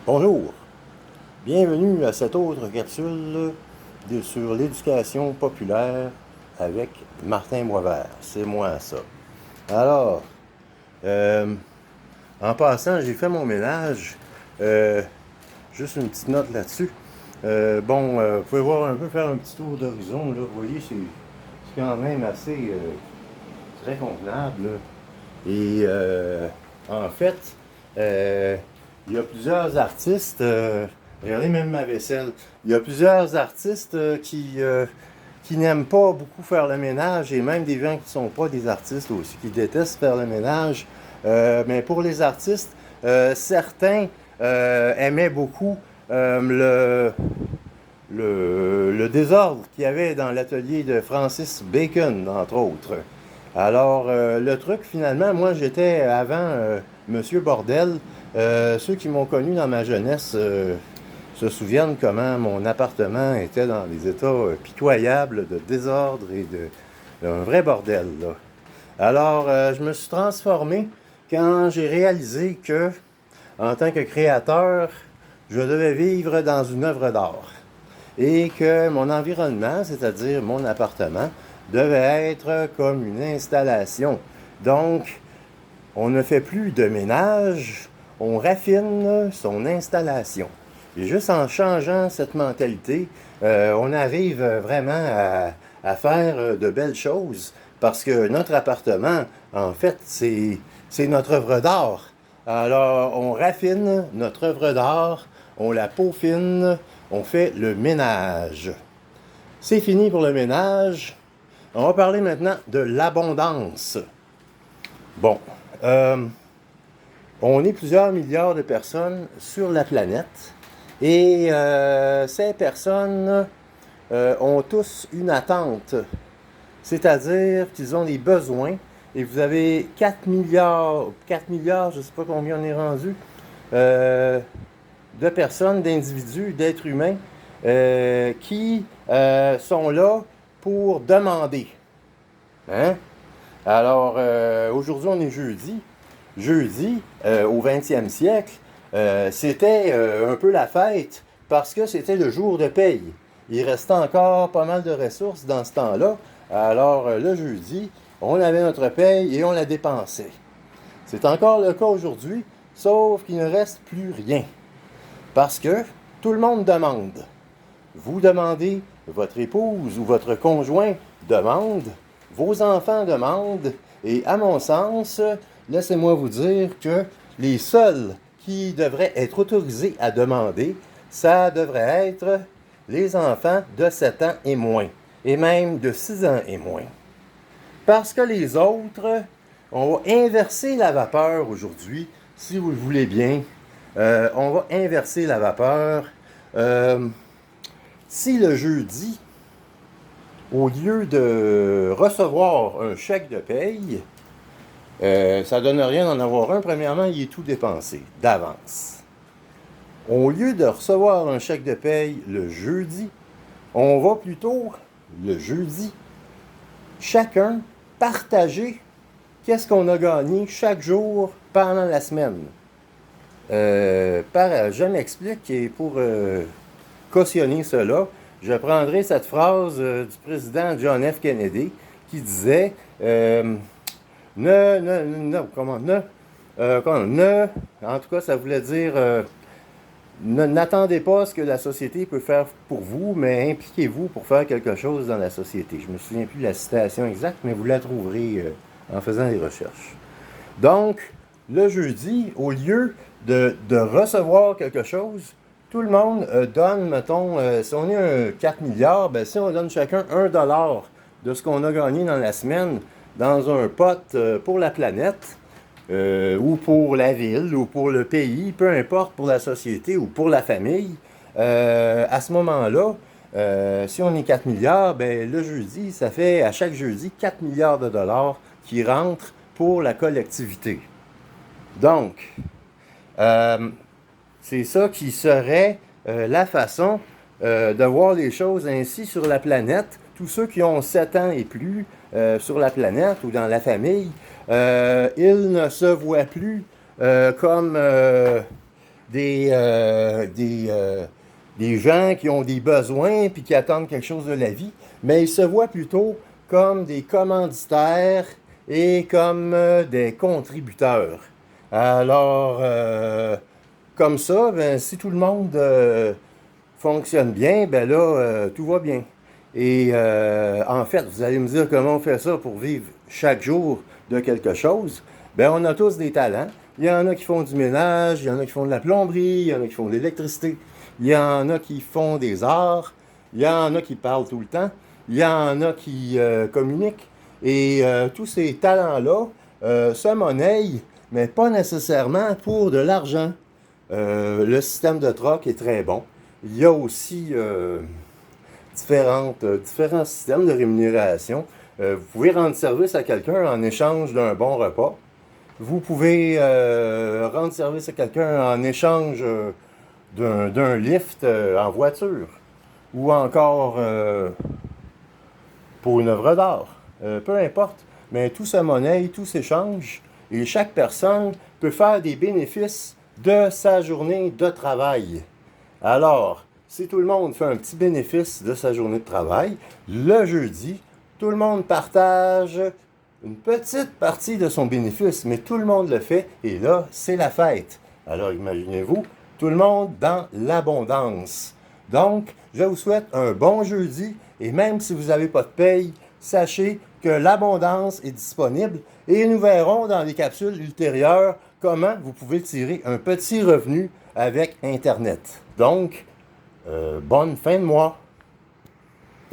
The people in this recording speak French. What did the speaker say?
Bonjour, bienvenue à cette autre capsule sur l'éducation populaire avec Martin Boisvert. C'est moi ça. Alors, euh, en passant, j'ai fait mon ménage. Euh, Juste une petite note là-dessus. Vous pouvez voir un peu, faire un petit tour d'horizon. Là. Vous voyez, c'est quand même assez très convenable. Là. Et en fait, euh, il y a plusieurs artistes, regardez même ma vaisselle, il y a plusieurs artistes qui n'aiment pas beaucoup faire le ménage et même des gens qui ne sont pas des artistes aussi, qui détestent faire le ménage. Mais pour les artistes, certains aimaient beaucoup le désordre qu'il y avait dans l'atelier de Francis Bacon, entre autres. Alors, le truc, finalement, moi, j'étais avant Monsieur Bordel. Ceux qui m'ont connu dans ma jeunesse se souviennent comment mon appartement était dans des états pitoyables de désordre et d'un vrai bordel, là. Alors, je me suis transformé quand j'ai réalisé que, en tant que créateur, je devais vivre dans une œuvre d'art et que mon environnement, c'est-à-dire mon appartement, devait être comme une installation. Donc, on ne fait plus de ménage, on raffine son installation. Et juste en changeant cette mentalité, on arrive vraiment à faire de belles choses parce que notre appartement, en fait, c'est notre œuvre d'art. Alors, on raffine notre œuvre d'art, on la peaufine, on fait le ménage. C'est fini pour le ménage. On va parler maintenant de l'abondance. Bon, euh, on est plusieurs milliards de personnes sur la planète et ces personnes ont tous une attente, c'est-à-dire qu'ils ont des besoins et vous avez 4 milliards, je ne sais pas combien on est rendu, de personnes, d'individus, d'êtres humains qui sont là pour demander. Hein? Alors, aujourd'hui, on est jeudi. Jeudi, au 20e siècle, c'était un peu la fête parce que c'était le jour de paye. Il restait encore pas mal de ressources dans ce temps-là. Alors, le jeudi, on avait notre paye et on la dépensait. C'est encore le cas aujourd'hui, sauf qu'il ne reste plus rien. Parce que tout le monde demande. Vous demandez, votre épouse ou votre conjoint demande, vos enfants demandent, et à mon sens, laissez-moi vous dire que les seuls qui devraient être autorisés à demander, ça devrait être les enfants de 7 ans et moins, et même de 6 ans et moins. Parce que les autres, on va inverser la vapeur aujourd'hui, si vous le voulez bien. On va inverser la vapeur. Si le jeudi, au lieu de recevoir un chèque de paye, ça ne donne rien d'en avoir un. Premièrement, il est tout dépensé d'avance. Au lieu de recevoir un chèque de paye le jeudi, on va plutôt, le jeudi, chacun partager qu'est-ce qu'on a gagné chaque jour pendant la semaine. Je m'explique et pour cautionner cela, je prendrai cette phrase du président John F. Kennedy qui disait en tout cas, ça voulait dire n'attendez pas ce que la société peut faire pour vous, mais impliquez-vous pour faire quelque chose dans la société. Je ne me souviens plus de la citation exacte, mais vous la trouverez en faisant des recherches. Donc, le jeudi, au lieu de recevoir quelque chose, tout le monde donne, mettons, si on est un 4 milliards, ben, si on donne chacun 1 dollar de ce qu'on a gagné dans la semaine dans un pot pour la planète, ou pour la ville, ou pour le pays, peu importe, pour la société ou pour la famille, à ce moment-là, si on est 4 milliards, ben, le jeudi, ça fait à chaque jeudi 4 milliards de dollars qui rentrent pour la collectivité. Donc, c'est ça qui serait la façon de voir les choses ainsi sur la planète. Tous ceux qui ont 7 ans et plus sur la planète ou dans la famille, ils ne se voient plus comme des gens qui ont des besoins puis qui attendent quelque chose de la vie, mais ils se voient plutôt comme des commanditaires et comme des contributeurs. Alors, comme ça, ben, si tout le monde fonctionne bien, ben là, tout va bien. Et en fait, vous allez me dire comment on fait ça pour vivre chaque jour de quelque chose. Ben, on a tous des talents. Il y en a qui font du ménage, il y en a qui font de la plomberie, il y en a qui font de l'électricité, il y en a qui font des arts, il y en a qui parlent tout le temps, il y en a qui communiquent. Et tous ces talents-là se monnaient, mais pas nécessairement pour de l'argent. Le système de troc est très bon. Il y a aussi différents systèmes de rémunération. Vous pouvez rendre service à quelqu'un en échange d'un bon repas. Vous pouvez rendre service à quelqu'un en échange d'un lift en voiture ou encore pour une œuvre d'art. Peu importe, mais tout se monnaie, tout s'échange et chaque personne peut faire des bénéfices de sa journée de travail. Alors, si tout le monde fait un petit bénéfice de sa journée de travail, le jeudi, tout le monde partage une petite partie de son bénéfice, mais tout le monde le fait et là, c'est la fête. Alors imaginez-vous, tout le monde dans l'abondance. Donc, je vous souhaite un bon jeudi et même si vous n'avez pas de paye, sachez que l'abondance est disponible et nous verrons dans les capsules ultérieures comment vous pouvez tirer un petit revenu avec Internet. Donc, bonne fin de mois.